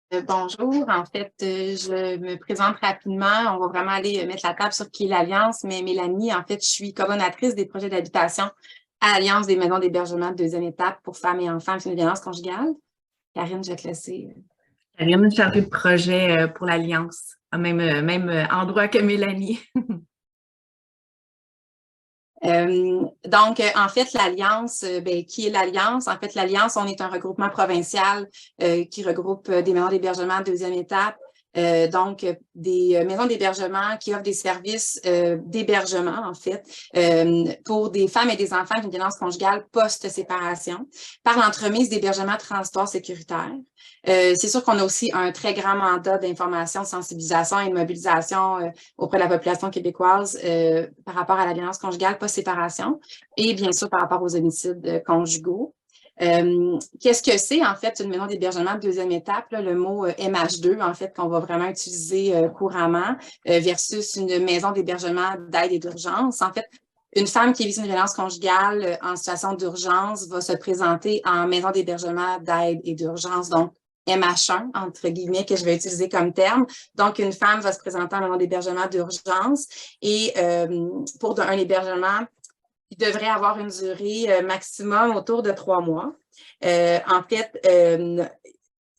Bonjour, en fait, je me présente rapidement. On va vraiment aller mettre la table sur qui est l'Alliance, mais Mélanie, en fait, je suis coordonnatrice des projets d'habitation à l'Alliance des maisons d'hébergement de deuxième étape pour femmes et enfants victimes de violences conjugales. Karine, je vais te laisser. Karine, chargée de projet pour l'Alliance, même endroit que Mélanie. En fait, l'Alliance, qui est l'Alliance? En fait, l'Alliance, on est un regroupement provincial qui regroupe des maisons d'hébergement de deuxième étape. Des maisons d'hébergement qui offrent des services d'hébergement, en fait, pour des femmes et des enfants avec une violence conjugale post-séparation par l'entremise d'hébergements transitoires sécuritaires. C'est sûr qu'on a aussi un très grand mandat d'information, de sensibilisation et de mobilisation auprès de la population québécoise par rapport à la violence conjugale post-séparation et bien sûr par rapport aux homicides conjugaux. Qu'est-ce que c'est, en fait, une maison d'hébergement de deuxième étape, là, le mot MH2, en fait, qu'on va vraiment utiliser couramment, versus une maison d'hébergement d'aide et d'urgence. En fait, une femme qui est victime de violence conjugale en situation d'urgence va se présenter en maison d'hébergement d'aide et d'urgence, donc MH1, entre guillemets, que je vais utiliser comme terme. Donc, une femme va se présenter en maison d'hébergement d'urgence et pour un hébergement il devrait avoir une durée maximum autour de 3 mois. En fait,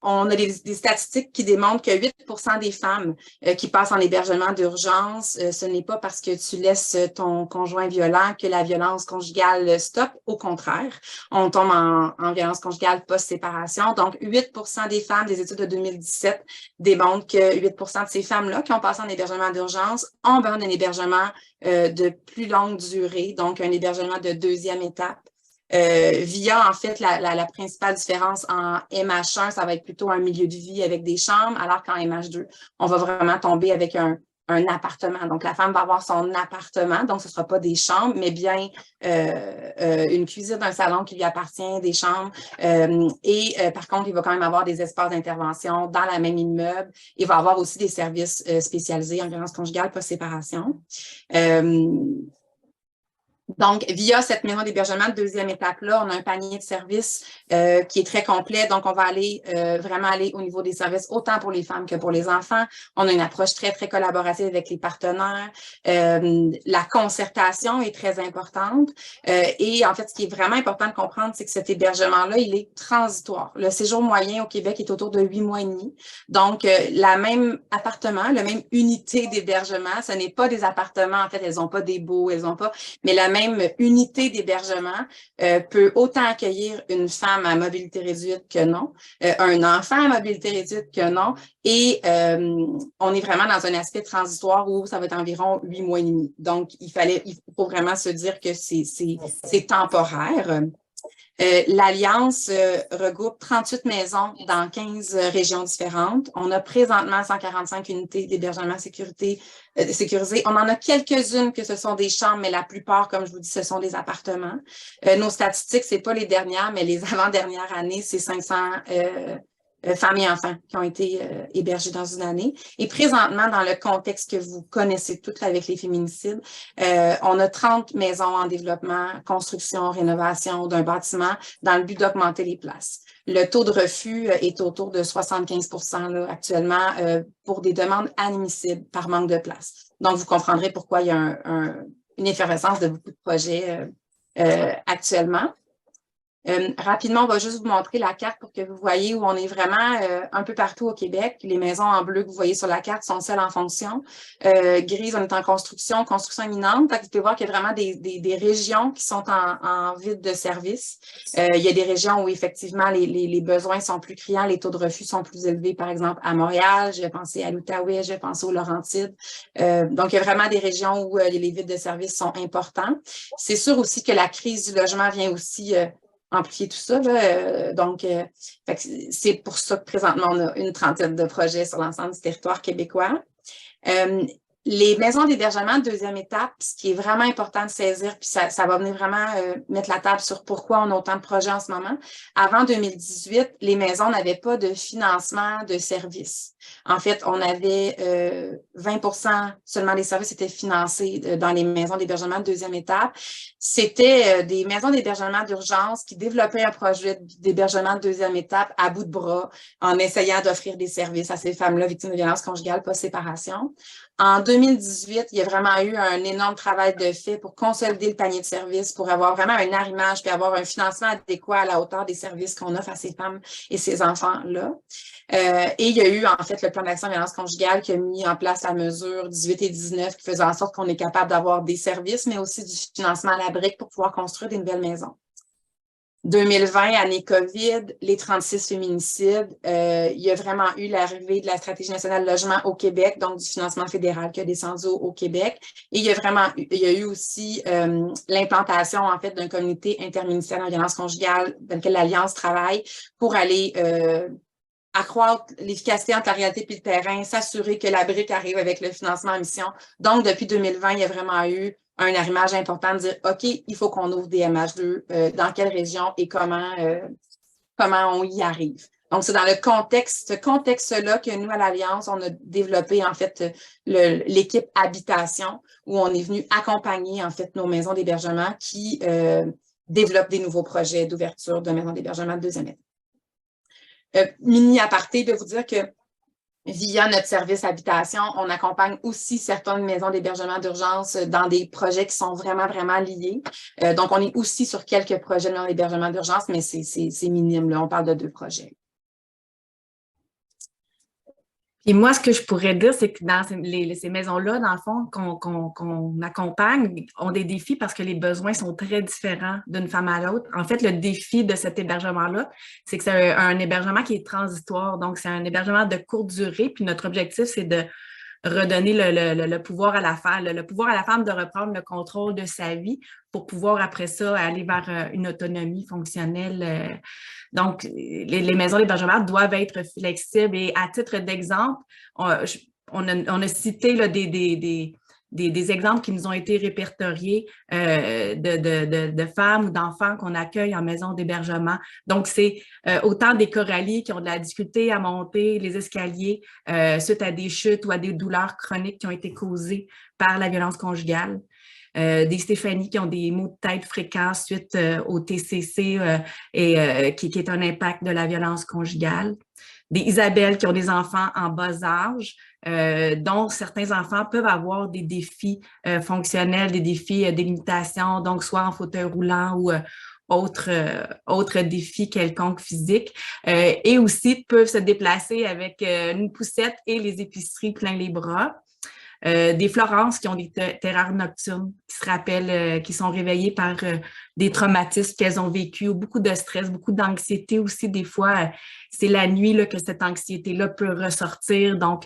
on a des statistiques qui démontrent que 8 des femmes qui passent en hébergement d'urgence, ce n'est pas parce que tu laisses ton conjoint violent que la violence conjugale stoppe. Au contraire, on tombe en violence conjugale post-séparation. Donc, 8 des femmes des études de 2017 démontrent que 8 de ces femmes-là qui ont passé en hébergement d'urgence ont besoin d'un hébergement de plus longue durée, donc un hébergement de deuxième étape. Via, en fait, la principale différence en MH1, ça va être plutôt un milieu de vie avec des chambres, alors qu'en MH2, on va vraiment tomber avec un appartement. Donc, la femme va avoir son appartement, donc ce ne sera pas des chambres, mais bien une cuisine, un salon qui lui appartient, des chambres. Par contre, il va quand même avoir des espaces d'intervention dans la même immeuble. Il va avoir aussi des services spécialisés en violence conjugale post-séparation. Donc, via cette maison d'hébergement de deuxième étape-là, on a un panier de services qui est très complet. Donc, on va aller vraiment aller au niveau des services autant pour les femmes que pour les enfants. On a une approche très, très collaborative avec les partenaires. La concertation est très importante. Et en fait, ce qui est vraiment important de comprendre, c'est que cet hébergement-là, il est transitoire. Le séjour moyen au Québec est autour de 8 mois et demi. Donc, la même appartement, la même unité d'hébergement, ce n'est pas des appartements, en fait, elles n'ont pas des baux, elles n'ont pas, mais la même unité d'hébergement peut autant accueillir une femme à mobilité réduite que non, un enfant à mobilité réduite que non, et on est vraiment dans un aspect transitoire où ça va être environ 8 mois et demi. Donc, il faut vraiment se dire que c'est temporaire. L'Alliance regroupe 38 maisons dans 15 régions différentes. On a présentement 145 unités d'hébergement sécurisées. On en a quelques-unes que ce sont des chambres, mais la plupart, comme je vous dis, ce sont des appartements. Nos statistiques, c'est pas les dernières, mais les avant-dernières années, c'est 500 femmes et enfants qui ont été hébergés dans une année. Et présentement, dans le contexte que vous connaissez toutes avec les féminicides, on a 30 maisons en développement, construction, rénovation d'un bâtiment dans le but d'augmenter les places. Le taux de refus est autour de 75 là, actuellement pour des demandes admissibles par manque de place. Donc, vous comprendrez pourquoi il y a une effervescence de beaucoup de projets actuellement. Rapidement, on va juste vous montrer la carte pour que vous voyez où on est vraiment un peu partout au Québec. Les maisons en bleu que vous voyez sur la carte sont celles en fonction. Grise, on est en construction imminente. Vous pouvez voir qu'il y a vraiment des régions qui sont en vide de service. Il y a des régions où effectivement les besoins sont plus criants, les taux de refus sont plus élevés, par exemple à Montréal, je vais penser à l'Outaouais, je vais penser aux Laurentides. Donc, il y a vraiment des régions où les vides de service sont importants. C'est sûr aussi que la crise du logement vient aussi amplifier tout ça. C'est pour ça que présentement, on a une trentaine de projets sur l'ensemble du territoire québécois. Les maisons d'hébergement de deuxième étape, ce qui est vraiment important de saisir, puis ça va venir vraiment mettre la table sur pourquoi on a autant de projets en ce moment. Avant 2018, les maisons n'avaient pas de financement de services. En fait, on avait 20% seulement des services étaient financés dans les maisons d'hébergement de deuxième étape. C'était des maisons d'hébergement d'urgence qui développaient un projet d'hébergement de deuxième étape à bout de bras en essayant d'offrir des services à ces femmes-là victimes de violences conjugales post-séparation. En 2018, il y a vraiment eu un énorme travail de fait pour consolider le panier de services, pour avoir vraiment un arrimage puis avoir un financement adéquat à la hauteur des services qu'on offre à ces femmes et ces enfants-là. Et il y a eu, en fait, le plan d'action violence conjugale qui a mis en place la mesure 18 et 19 qui faisait en sorte qu'on est capable d'avoir des services, mais aussi du financement à la brique pour pouvoir construire des nouvelles maisons. 2020, année COVID, les 36 féminicides, il y a vraiment eu l'arrivée de la stratégie nationale de logement au Québec, donc du financement fédéral qui a descendu au Québec. Et il y a eu aussi l'implantation, en fait, d'un comité interministériel en violence conjugale dans lequel l'Alliance travaille pour aller accroître l'efficacité entre la réalité et le terrain, s'assurer que la brique arrive avec le financement en mission. Donc, depuis 2020, il y a vraiment eu un arrimage important de dire, OK, il faut qu'on ouvre des MH2, dans quelle région et comment on y arrive. Donc, c'est dans ce contexte-là que nous, à l'Alliance, on a développé, en fait, l'équipe habitation, où on est venu accompagner, en fait, nos maisons d'hébergement qui développent des nouveaux projets d'ouverture de maisons d'hébergement de deuxième étape. Mini aparté de vous dire que via notre service habitation, on accompagne aussi certaines maisons d'hébergement d'urgence dans des projets qui sont vraiment, vraiment liés. Donc, on est aussi sur quelques projets de maisons d'hébergement d'urgence, mais c'est minime, là. On parle de 2 projets. Et moi, ce que je pourrais dire, c'est que dans ces maisons-là, dans le fond, qu'on accompagne, ont des défis parce que les besoins sont très différents d'une femme à l'autre. En fait, le défi de cet hébergement-là, c'est que c'est un hébergement qui est transitoire. Donc, c'est un hébergement de courte durée. Puis notre objectif, c'est de redonner le pouvoir à la femme, le pouvoir à la femme de reprendre le contrôle de sa vie pour pouvoir, après ça, aller vers une autonomie fonctionnelle. Donc, les maisons d'hébergement doivent être flexibles. Et à titre d'exemple, on a cité là, des exemples qui nous ont été répertoriés de femmes ou d'enfants qu'on accueille en maison d'hébergement. Donc, c'est autant des Coralie qui ont de la difficulté à monter les escaliers suite à des chutes ou à des douleurs chroniques qui ont été causées par la violence conjugale. Des Stéphanie qui ont des maux de tête fréquents suite au TCC qui est un impact de la violence conjugale. Des Isabelle qui ont des enfants en bas âge, dont certains enfants peuvent avoir des défis fonctionnels, des défis des limitations, donc soit en fauteuil roulant ou autre défi quelconque physique, et aussi peuvent se déplacer avec une poussette et les épiceries plein les bras. Des Florence qui ont des terreurs nocturnes, qui se rappellent, qui sont réveillées par des traumatismes qu'elles ont vécus, ou beaucoup de stress, beaucoup d'anxiété aussi. Des fois, c'est la nuit là, que cette anxiété-là peut ressortir. Donc,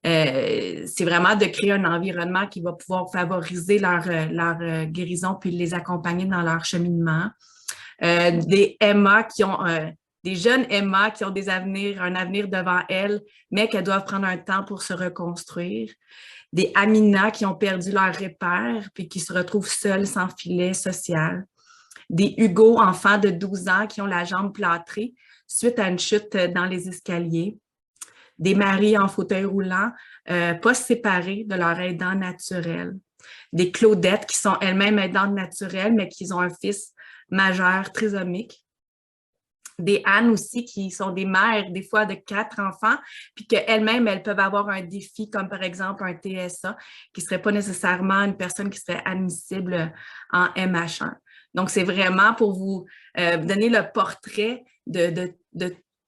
c'est vraiment de créer un environnement qui va pouvoir favoriser leur guérison puis les accompagner dans leur cheminement. Des Emma qui ont... des jeunes Emma qui ont un avenir devant elles, mais qui doivent prendre un temps pour se reconstruire. Des Amina qui ont perdu leur repère puis qui se retrouvent seuls sans filet social. Des Hugo, enfants de 12 ans qui ont la jambe plâtrée suite à une chute dans les escaliers. Des Marie en fauteuil roulant, pas séparés de leur aidant naturel. Des Claudettes qui sont elles-mêmes aidantes naturelles, mais qui ont un fils majeur trisomique. Des Anne aussi, qui sont des mères, des fois de 4 enfants, puis qu'elles-mêmes, elles peuvent avoir un défi, comme par exemple un TSA, qui ne serait pas nécessairement une personne qui serait admissible en MH1. Donc, c'est vraiment pour vous donner le portrait de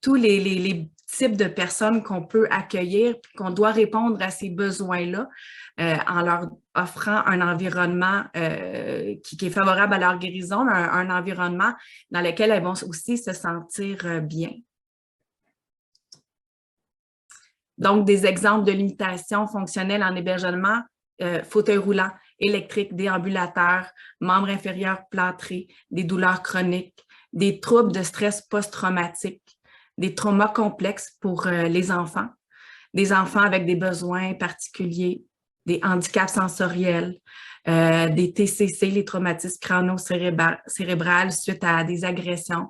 tous les types de personnes qu'on peut accueillir, puis qu'on doit répondre à ces besoins-là en leur offrant un environnement qui est favorable à leur guérison, un environnement dans lequel elles vont aussi se sentir bien. Donc, des exemples de limitations fonctionnelles en hébergement, fauteuil roulant, électrique, déambulateur, membres inférieurs plâtrés, des douleurs chroniques, des troubles de stress post-traumatique, des traumas complexes pour les enfants, des enfants avec des besoins particuliers, des handicaps sensoriels, des TCC, les traumatismes crânio-cérébrales suite à des agressions,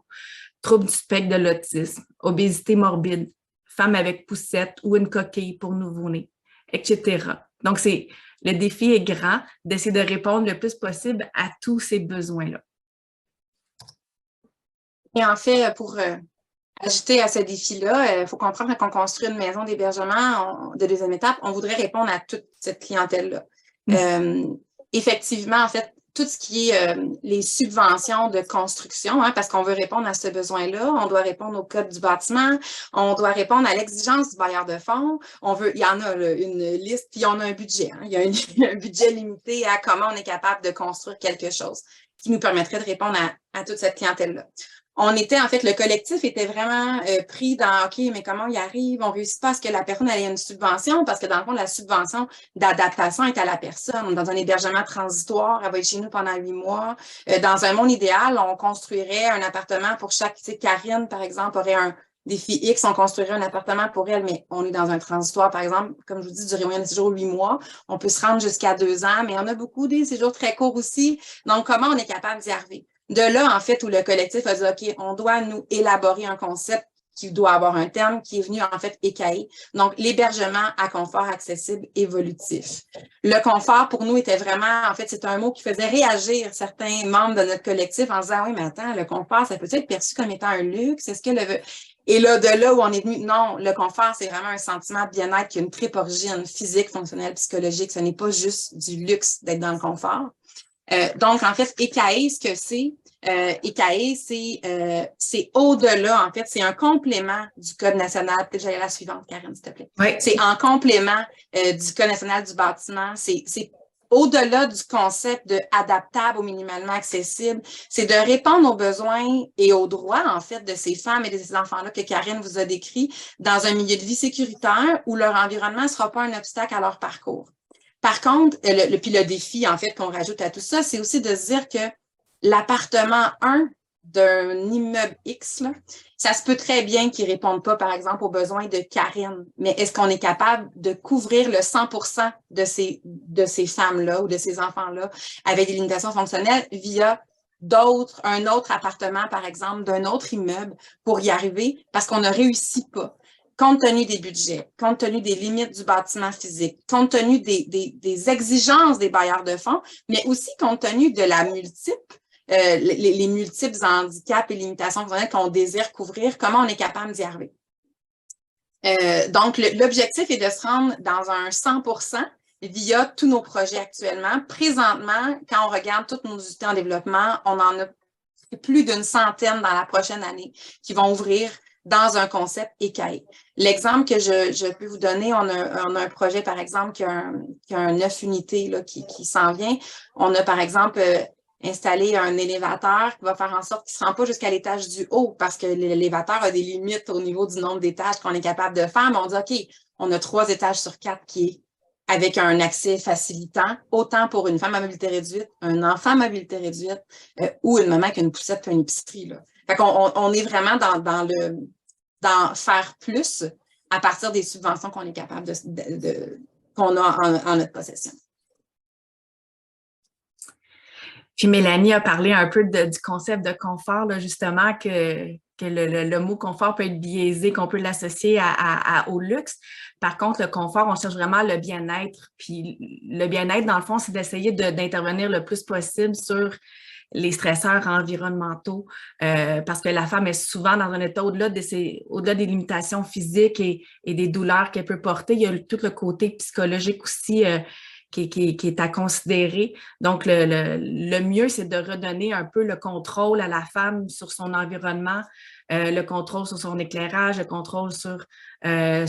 troubles du spectre de l'autisme, obésité morbide, femmes avec poussette ou une coquille pour nouveau-né, etc. Donc, le défi est grand d'essayer de répondre le plus possible à tous ces besoins-là. Et en fait, pour ajouter à ce défi-là, il faut comprendre que quand on construit une maison d'hébergement de deuxième étape, on voudrait répondre à toute cette clientèle-là. Effectivement, en fait, tout ce qui est les subventions de construction, parce qu'on veut répondre à ce besoin-là, on doit répondre au code du bâtiment, on doit répondre à l'exigence du bailleur de fonds, il y en a une liste, puis on a un budget. Il y a un budget limité à comment on est capable de construire quelque chose qui nous permettrait de répondre à toute cette clientèle-là. Le collectif était vraiment pris dans, OK, mais comment on y arrive? On ne réussit pas à ce que la personne ait une subvention parce que dans le fond, la subvention d'adaptation est à la personne. Dans un hébergement transitoire, elle va être chez nous pendant 8 mois. Dans un monde idéal, on construirait un appartement pour chaque, Karine, par exemple, aurait un défi X, on construirait un appartement pour elle, mais on est dans un transitoire, par exemple, comme je vous dis, durée moyenne de séjour 8 mois. On peut se rendre jusqu'à 2 ans, mais on a beaucoup des séjours très courts aussi. Donc, comment on est capable d'y arriver? De là, en fait, où le collectif a dit, OK, on doit nous élaborer un concept qui doit avoir un terme qui est venu, en fait, ECAE. Donc, l'hébergement à confort accessible évolutif. Le confort, pour nous, était vraiment, en fait, c'est un mot qui faisait réagir certains membres de notre collectif en disant, oui, mais attends, le confort, ça peut être perçu comme étant un luxe? Est-ce que Et là, de là où on est venu, non, le confort, c'est vraiment un sentiment de bien-être qui a une triple origine physique, fonctionnelle, psychologique. Ce n'est pas juste du luxe d'être dans le confort. Donc, en fait, ECAE, ce que c'est, ECAE, c'est au-delà, en fait, c'est un complément du Code national. Peut-être j'allais à la suivante, Karine, s'il te plaît. Oui. C'est en complément du Code national du bâtiment. C'est au-delà du concept de adaptable ou minimalement accessible. C'est de répondre aux besoins et aux droits, en fait, de ces femmes et de ces enfants-là que Karine vous a décrits dans un milieu de vie sécuritaire où leur environnement ne sera pas un obstacle à leur parcours. Par contre, puis le défi, en fait, qu'on rajoute à tout ça, c'est aussi de se dire que l'appartement 1 d'un immeuble X, là, ça se peut très bien qu'il ne réponde pas, par exemple, aux besoins de Karine. Mais est-ce qu'on est capable de couvrir le 100% de ces femmes-là ou de ces enfants-là avec des limitations fonctionnelles via un autre appartement, par exemple, d'un autre immeuble pour y arriver parce qu'on ne réussit pas? Compte tenu des budgets, compte tenu des limites du bâtiment physique, compte tenu des exigences des bailleurs de fonds, mais aussi compte tenu de la les multiples handicaps et limitations fonctionnelles qu'on désire couvrir, comment on est capable d'y arriver. Donc, l'objectif est de se rendre dans un 100% via tous nos projets actuellement. Présentement, quand on regarde toutes nos unités en développement, on en a plus d'une centaine dans la prochaine année qui vont ouvrir dans un concept ECAE. L'exemple que je peux vous donner, on a un projet, par exemple, qui a un 9 unités là, qui s'en vient. On a, par exemple, installé un élévateur qui va faire en sorte qu'il ne se rend pas jusqu'à l'étage du haut parce que l'élévateur a des limites au niveau du nombre d'étages qu'on est capable de faire. Mais on dit, OK, on a 3 étages sur 4 qui est avec un accès facilitant, autant pour une femme à mobilité réduite, un enfant à mobilité réduite ou une maman qui a une poussette et une épicerie. Là. Fait qu'on on est vraiment dans faire plus à partir des subventions qu'on est capable qu'on a en notre possession. Puis Mélanie a parlé un peu du concept de confort, là, justement, que le mot confort peut être biaisé, qu'on peut l'associer au luxe. Par contre, le confort, on cherche vraiment le bien-être. Puis le bien-être, dans le fond, c'est d'essayer d'intervenir le plus possible sur les stresseurs environnementaux, parce que la femme est souvent dans un état au-delà des limitations physiques et des douleurs qu'elle peut porter. Il y a tout le côté psychologique aussi qui est à considérer. Donc, le mieux, c'est de redonner un peu le contrôle à la femme sur son environnement, le contrôle sur son éclairage, le contrôle sur la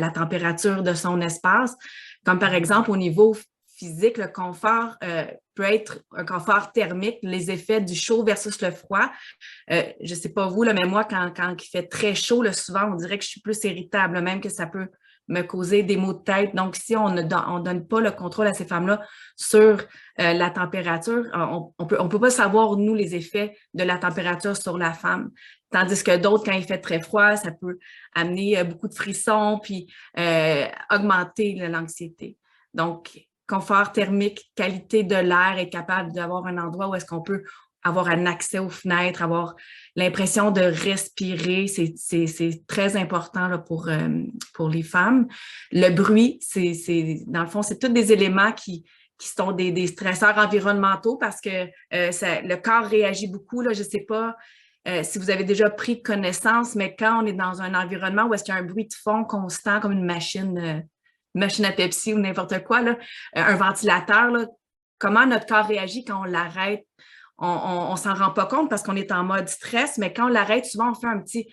température de son espace. Comme par exemple, au niveau physique, le confort peut être un confort thermique, les effets du chaud versus le froid. Je ne sais pas vous, là, mais moi, quand il fait très chaud, là, souvent, on dirait que je suis plus irritable, même que ça peut me causer des maux de tête. Donc, si on ne donne pas le contrôle à ces femmes-là sur la température, on peut pas savoir, nous, les effets de la température sur la femme. Tandis que d'autres, quand il fait très froid, ça peut amener beaucoup de frissons, puis augmenter l'anxiété. Donc, confort thermique, qualité de l'air, être capable d'avoir un endroit où est-ce qu'on peut avoir un accès aux fenêtres, avoir l'impression de respirer, c'est très important là, pour les femmes. Le bruit, dans le fond, c'est tous des éléments qui sont des stresseurs environnementaux parce que le corps réagit beaucoup. Là, je ne sais pas si vous avez déjà pris connaissance, mais quand on est dans un environnement où est-ce qu'il y a un bruit de fond constant, comme une machine à Pepsi ou n'importe quoi, là, un ventilateur, là, comment notre corps réagit quand on l'arrête? On s'en rend pas compte parce qu'on est en mode stress, mais quand on l'arrête, souvent, on fait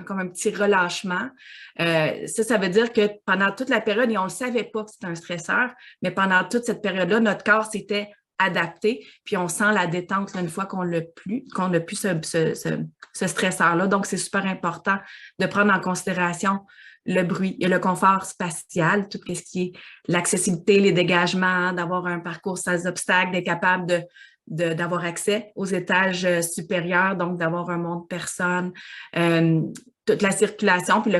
comme un petit relâchement. Ça veut dire que pendant toute la période, et on ne le savait pas que c'était un stresseur, mais pendant toute cette période-là, notre corps s'était adapté, puis on sent la détente là, une fois qu'on n'a plus ce stresseur-là. Donc, c'est super important de prendre en considération le bruit et le confort spatial, tout ce qui est l'accessibilité, les dégagements, d'avoir un parcours sans obstacles, d'être capable d'avoir accès aux étages supérieurs, donc d'avoir un monde personne, toute la circulation, puis le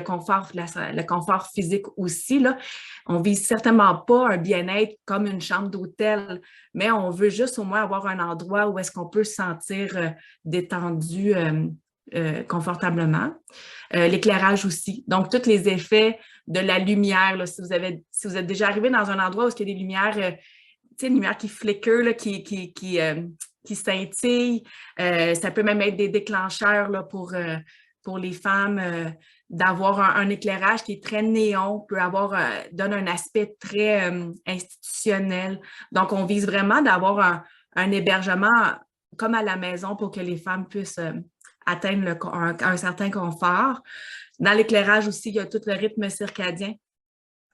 confort physique aussi. Là. On ne vise certainement pas un bien-être comme une chambre d'hôtel, mais on veut juste au moins avoir un endroit où est-ce qu'on peut se sentir détendu confortablement. L'éclairage aussi. Donc, tous les effets de la lumière. Là, si vous êtes déjà arrivé dans un endroit où il y a des lumières une lumière qui flicker, là, qui scintille. Ça peut même être des déclencheurs là, pour les femmes d'avoir un éclairage qui est très néon, donne un aspect très institutionnel. Donc, on vise vraiment d'avoir un hébergement comme à la maison pour que les femmes puissent atteindre un certain confort. Dans l'éclairage aussi, il y a tout le rythme circadien.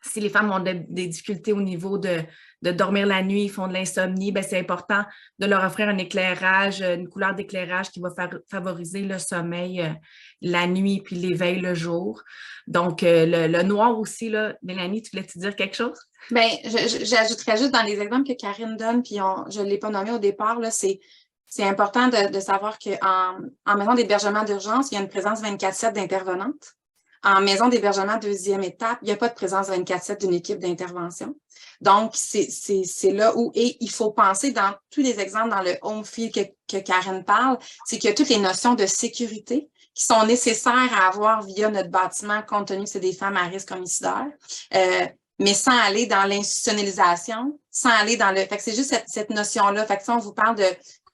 Si les femmes ont des difficultés au niveau de dormir la nuit, ils font de l'insomnie, c'est important de leur offrir un éclairage, une couleur d'éclairage qui va favoriser le sommeil la nuit puis l'éveil le jour. Donc, le noir aussi, là, Mélanie, tu voulais-tu dire quelque chose? Bien, j'ajouterais juste dans les exemples que Karine donne, puis je ne l'ai pas nommé au départ, là, c'est important de savoir qu'en maison d'hébergement d'urgence, il y a une présence 24/7 d'intervenantes. En maison d'hébergement deuxième étape, il n'y a pas de présence 24/7 d'une équipe d'intervention. Donc, c'est là où, et il faut penser dans tous les exemples dans le home field que Karen parle, c'est qu'il y a toutes les notions de sécurité qui sont nécessaires à avoir via notre bâtiment, compte tenu que c'est des femmes à risque homicidaire, mais sans aller dans l'institutionnalisation, sans aller dans le... Fait que c'est juste cette notion-là. Fait que ça, on vous parle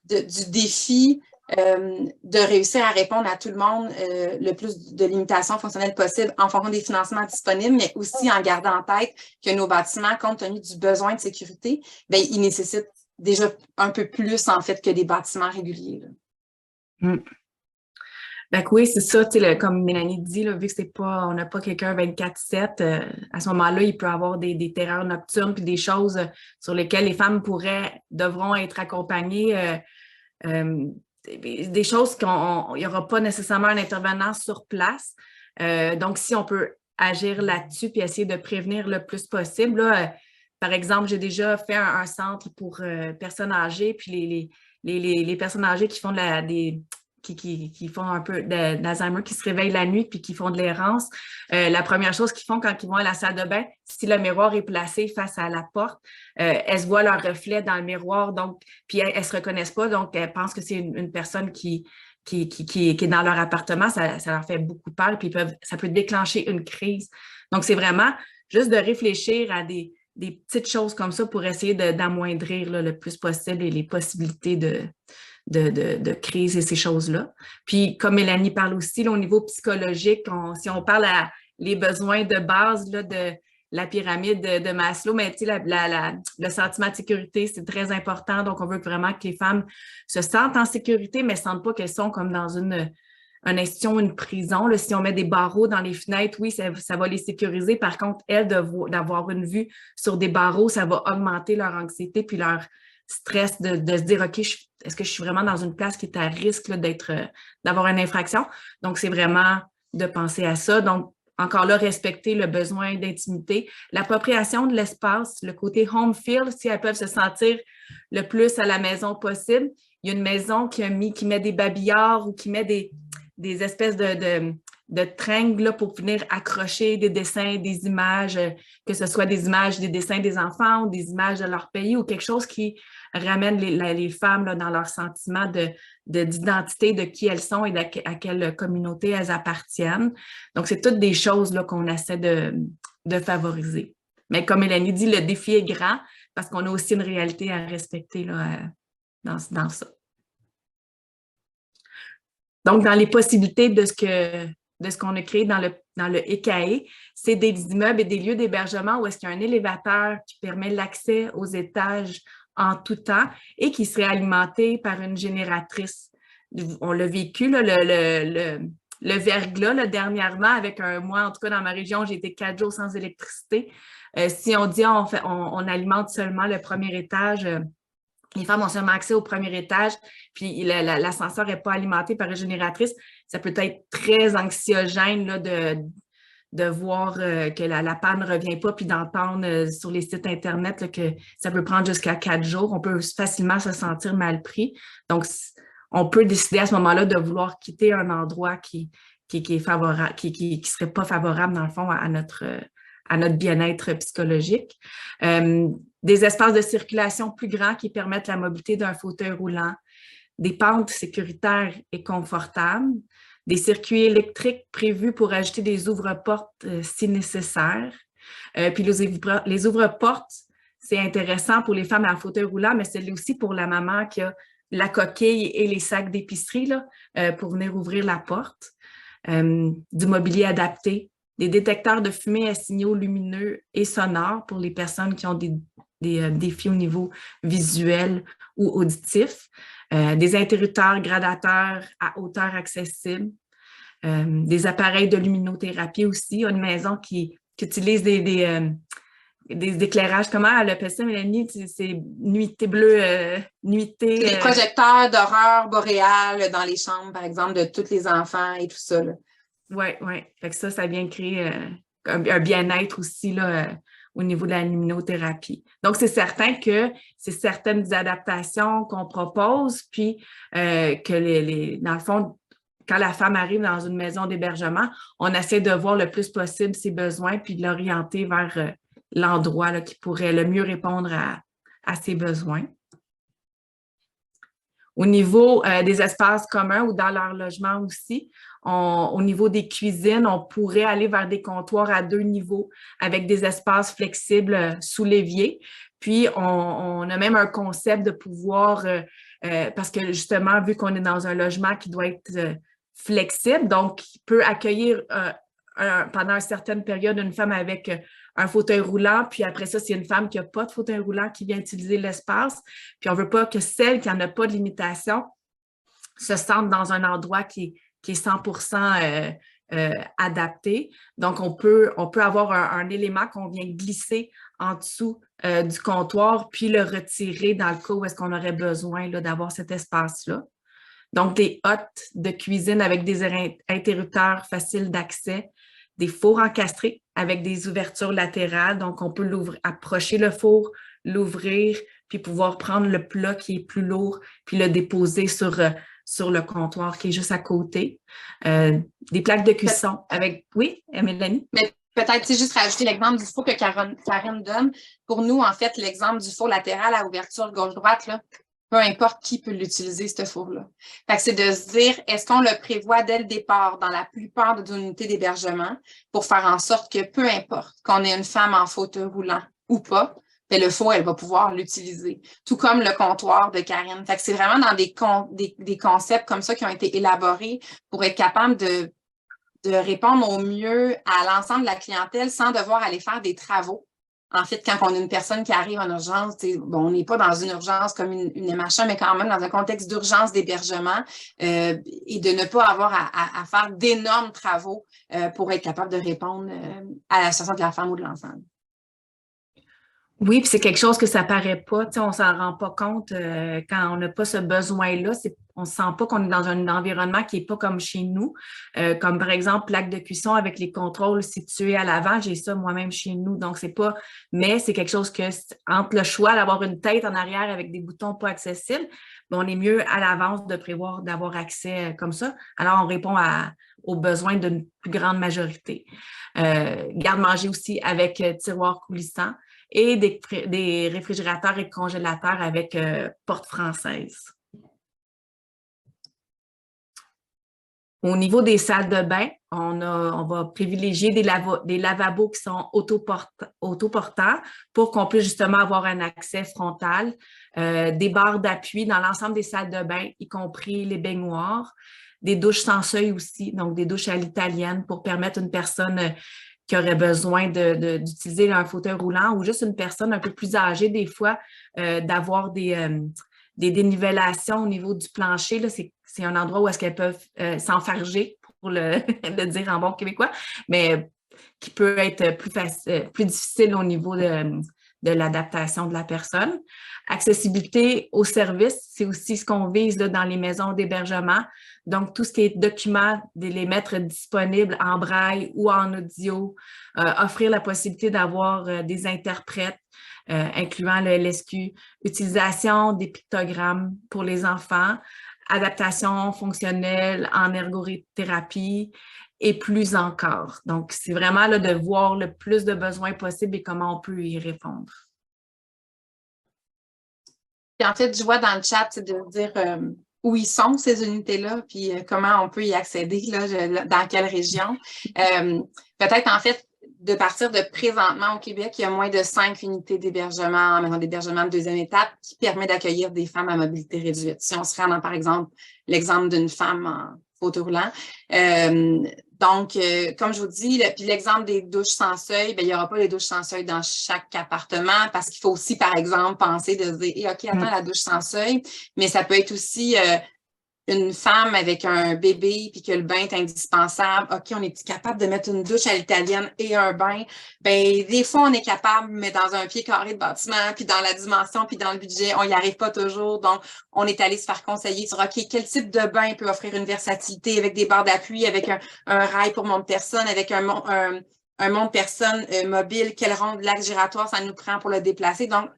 du défi de réussir à répondre à tout le monde le plus de limitations fonctionnelles possible en fonction des financements disponibles, mais aussi en gardant en tête que nos bâtiments, compte tenu du besoin de sécurité, bien, ils nécessitent déjà un peu plus, en fait, que des bâtiments réguliers. Oui, c'est ça, comme Mélanie dit, là, vu que on n'a pas quelqu'un 24/7, à ce moment-là, il peut y avoir des terreurs nocturnes puis des choses sur lesquelles les femmes devront être accompagnées. Des choses il n'y aura pas nécessairement un intervenant sur place. Donc, si on peut agir là-dessus puis essayer de prévenir le plus possible. Là, par exemple, j'ai déjà fait un centre pour personnes âgées, puis les personnes âgées qui font qui font un peu d'Alzheimer, qui se réveillent la nuit puis qui font de l'errance. La première chose qu'ils font quand ils vont à la salle de bain, si le miroir est placé face à la porte, elles se voient leur reflet dans le miroir, donc puis elles se reconnaissent pas, donc elles pensent que c'est une personne qui est dans leur appartement, ça leur fait beaucoup peur, puis ça peut déclencher une crise. Donc, c'est vraiment juste de réfléchir à des petites choses comme ça pour essayer d'amoindrir le plus possible les possibilités de crise et ces choses-là. Puis, comme Mélanie parle aussi, là, au niveau psychologique, si on parle les besoins de base là, de la pyramide de Maslow, mais le sentiment de sécurité, c'est très important. Donc, on veut vraiment que les femmes se sentent en sécurité, mais ne sentent pas qu'elles sont comme dans une institution, une prison. Là, si on met des barreaux dans les fenêtres, oui, ça va les sécuriser. Par contre, elles, d'avoir une vue sur des barreaux, ça va augmenter leur anxiété puis leur stress de se dire, OK, est-ce que je suis vraiment dans une place qui est à risque là, d'avoir une infraction? Donc, c'est vraiment de penser à ça. Donc, encore là, respecter le besoin d'intimité. L'appropriation de l'espace, le côté home feel, si elles peuvent se sentir le plus à la maison possible. Il y a une maison qui met des babillards ou qui met des espèces de tringles là, pour venir accrocher des dessins, des images, que ce soit des images, des dessins des enfants ou des images de leur pays ou quelque chose qui ramène les femmes là, dans leur sentiment d'identité, de qui elles sont et à quelle communauté elles appartiennent. Donc, c'est toutes des choses là, qu'on essaie de favoriser. Mais comme Mélanie dit, le défi est grand parce qu'on a aussi une réalité à respecter là, dans ça. Donc, dans les possibilités de ce qu'on a créé dans le ECAE, c'est des immeubles et des lieux d'hébergement où est-ce qu'il y a un élévateur qui permet l'accès aux étages en tout temps et qui serait alimenté par une génératrice. On l'a vécu, là, le verglas, là, dernièrement, avec moi, en tout cas, dans ma région, j'ai été 4 jours sans électricité. Si on dit on alimente seulement le premier étage, les femmes ont seulement accès au premier étage, puis l'ascenseur n'est pas alimenté par une génératrice, ça peut être très anxiogène là, de voir que la panne ne revient pas, puis d'entendre sur les sites Internet là, que ça peut prendre jusqu'à 4 jours. On peut facilement se sentir mal pris. Donc, on peut décider à ce moment-là de vouloir quitter un endroit qui est favorable, qui serait pas favorable, dans le fond, à notre bien-être psychologique. Des espaces de circulation plus grands qui permettent la mobilité d'un fauteuil roulant, des pentes sécuritaires et confortables, des circuits électriques prévus pour ajouter des ouvre-portes si nécessaire. Puis les ouvre-portes, c'est intéressant pour les femmes à fauteuil roulant, mais c'est aussi pour la maman qui a la coquille et les sacs d'épicerie là, pour venir ouvrir la porte. Du mobilier adapté, des détecteurs de fumée à signaux lumineux et sonores pour les personnes qui ont des défis au niveau visuel ou auditif, des interrupteurs gradateurs à hauteur accessible, des appareils de luminothérapie aussi. Il y a une maison qui utilise des éclairages. Comment elle appelle ça, Mélanie? C'est nuitée bleue, nuitée... Les projecteurs d'horreur boréale dans les chambres, par exemple, de tous les enfants et tout ça. Oui, oui. Fait que ça vient créer un bien-être aussi là, au niveau de la luminothérapie. Donc, c'est certain que c'est certaines adaptations qu'on propose, puis que dans le fond, quand la femme arrive dans une maison d'hébergement, on essaie de voir le plus possible ses besoins, puis de l'orienter vers l'endroit là, qui pourrait le mieux répondre à ses besoins. Au niveau des espaces communs ou dans leur logement aussi, au niveau des cuisines, on pourrait aller vers des comptoirs à 2 niveaux avec des espaces flexibles sous l'évier. Puis, on a même un concept de pouvoir, parce que justement, vu qu'on est dans un logement qui doit être flexible, donc qui peut accueillir pendant une certaine période une femme avec un fauteuil roulant, puis après ça, c'est une femme qui n'a pas de fauteuil roulant qui vient utiliser l'espace, puis on ne veut pas que celle qui n'en a pas de limitation se sente dans un endroit qui est 100% adapté. Donc, on peut avoir un élément qu'on vient glisser en dessous du comptoir, puis le retirer dans le cas où est-ce qu'on aurait besoin d'avoir cet espace-là. Donc, des hottes de cuisine avec des interrupteurs faciles d'accès, des fours encastrés avec des ouvertures latérales. Donc, on peut approcher le four, l'ouvrir, puis pouvoir prendre le plat qui est plus lourd, puis le déposer sur le comptoir qui est juste à côté. Des plaques de cuisson avec... Oui, Mélanie? Mais peut-être juste rajouter l'exemple du four que Karine donne. Pour nous, en fait, l'exemple du four latéral à ouverture gauche-droite, là, peu importe qui peut l'utiliser, ce four-là. Fait que c'est de se dire, est-ce qu'on le prévoit dès le départ dans la plupart des unités d'hébergement pour faire en sorte que peu importe qu'on ait une femme en fauteuil roulant ou pas, bien, le four, elle va pouvoir l'utiliser. Tout comme le comptoir de Karine. Fait que c'est vraiment dans des concepts comme ça qui ont été élaborés pour être capable de répondre au mieux à l'ensemble de la clientèle sans devoir aller faire des travaux. En fait, quand on a une personne qui arrive en urgence, bon, on n'est pas dans une urgence comme une MHA, mais quand même dans un contexte d'urgence d'hébergement et de ne pas avoir à faire d'énormes travaux pour être capable de répondre à la situation de la femme ou de l'enfant. Oui, puis c'est quelque chose que ça paraît pas, tu sais, on s'en rend pas compte quand on n'a pas ce besoin-là. On se sent pas qu'on est dans un environnement qui est pas comme chez nous. Comme par exemple l'acte de cuisson avec les contrôles situés à l'avant, j'ai ça moi-même chez nous. Donc c'est pas, mais c'est quelque chose que entre le choix d'avoir une tête en arrière avec des boutons pas accessibles, ben, on est mieux à l'avance de prévoir d'avoir accès comme ça. Alors on répond aux besoins d'une plus grande majorité. Garde-manger aussi avec tiroir coulissant et des réfrigérateurs et congélateurs avec porte française. Au niveau des salles de bain, on va privilégier des lavabos qui sont autoportants pour qu'on puisse justement avoir un accès frontal, des barres d'appui dans l'ensemble des salles de bain, y compris les baignoires, des douches sans seuil aussi, donc des douches à l'italienne pour permettre à une personne qui aurait besoin d'utiliser un fauteuil roulant ou juste une personne un peu plus âgée des fois, d'avoir des dénivellations au niveau du plancher. Là, c'est un endroit où est-ce qu'elles peuvent s'enfarger, pour le dire en bon québécois, mais qui peut être plus difficile au niveau de l'adaptation de la personne. Accessibilité aux services, c'est aussi ce qu'on vise là, dans les maisons d'hébergement. Donc, tout ce qui est documents, de les mettre disponibles en braille ou en audio, offrir la possibilité d'avoir des interprètes, incluant le LSQ, utilisation des pictogrammes pour les enfants, adaptation fonctionnelle en ergothérapie et plus encore. Donc, c'est vraiment là, de voir le plus de besoins possibles et comment on peut y répondre. Puis en fait, je vois dans le chat, c'est de dire où ils sont, ces unités-là, puis comment on peut y accéder, là, dans quelle région. Peut-être, en fait, de partir de présentement au Québec, il y a moins de 5 unités d'hébergement, maintenant d'hébergement de deuxième étape, qui permet d'accueillir des femmes à mobilité réduite. Si on se rend dans, par exemple, l'exemple d'une femme en fauteuil roulant. Donc, comme je vous dis, puis l'exemple des douches sans seuil, bien, il n'y aura pas les douches sans seuil dans chaque appartement parce qu'il faut aussi, par exemple, penser de se dire, OK, attends, la douche sans seuil, mais ça peut être aussi une femme avec un bébé puis que le bain est indispensable. OK, on est capable de mettre une douche à l'italienne et un bain? Ben, des fois, on est capable, mais dans un pied carré de bâtiment, puis dans la dimension, puis dans le budget, on n'y arrive pas toujours. Donc, on est allé se faire conseiller sur OK, quel type de bain peut offrir une versatilité avec des barres d'appui, avec un rail pour monte-personne, avec un monte-personne mobile, quel rond de lac giratoire ça nous prend pour le déplacer. Donc,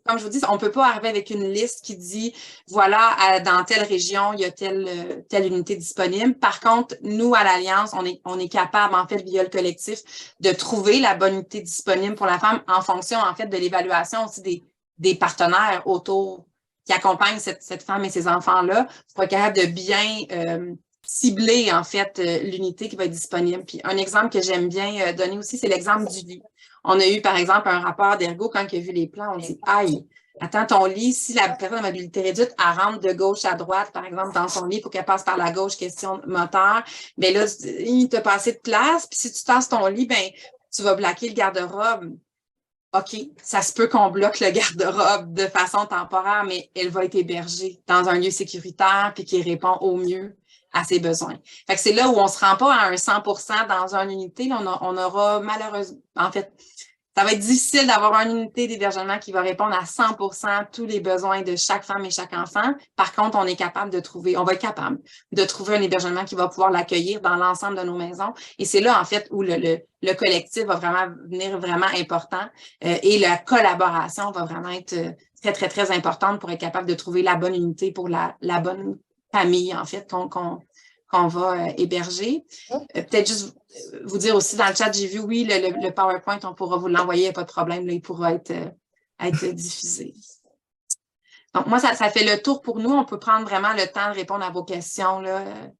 comme je vous dis, on ne peut pas arriver avec une liste qui dit, voilà, dans telle région, il y a telle unité disponible. Par contre, nous, à l'Alliance, on est capable, en fait, via le collectif, de trouver la bonne unité disponible pour la femme en fonction, en fait, de l'évaluation aussi des partenaires autour qui accompagnent cette femme et ces enfants-là pour être capable de bien cibler, en fait, l'unité qui va être disponible. Puis un exemple que j'aime bien donner aussi, c'est l'exemple du lit. On a eu, par exemple, un rapport d'ergo quand il a vu les plans, on dit, aïe, attends, ton lit, si la personne à mobilité réduite, elle rentre de gauche à droite, par exemple, dans son lit, il faut qu'elle passe par la gauche, question moteur, bien là, il t'a pas assez de place, puis si tu tasses ton lit, ben tu vas bloquer le garde-robe. OK, ça se peut qu'on bloque le garde-robe de façon temporaire, mais elle va être hébergée dans un lieu sécuritaire puis qui répond au mieux à ses besoins. Fait que c'est là où on ne se rend pas à un 100% dans une unité. Là, on aura malheureusement, en fait, ça va être difficile d'avoir une unité d'hébergement qui va répondre à 100% tous les besoins de chaque femme et chaque enfant. Par contre, on va être capable de trouver un hébergement qui va pouvoir l'accueillir dans l'ensemble de nos maisons. Et c'est là, en fait, où le collectif va vraiment venir vraiment important et la collaboration va vraiment être très, très, très importante pour être capable de trouver la bonne unité pour la bonne famille, en fait, qu'on va héberger. Peut-être juste vous dire aussi dans le chat, j'ai vu, oui, le PowerPoint, on pourra vous l'envoyer, pas de problème, là, il pourra être diffusé. Donc, moi, ça fait le tour pour nous. On peut prendre vraiment le temps de répondre à vos questions là,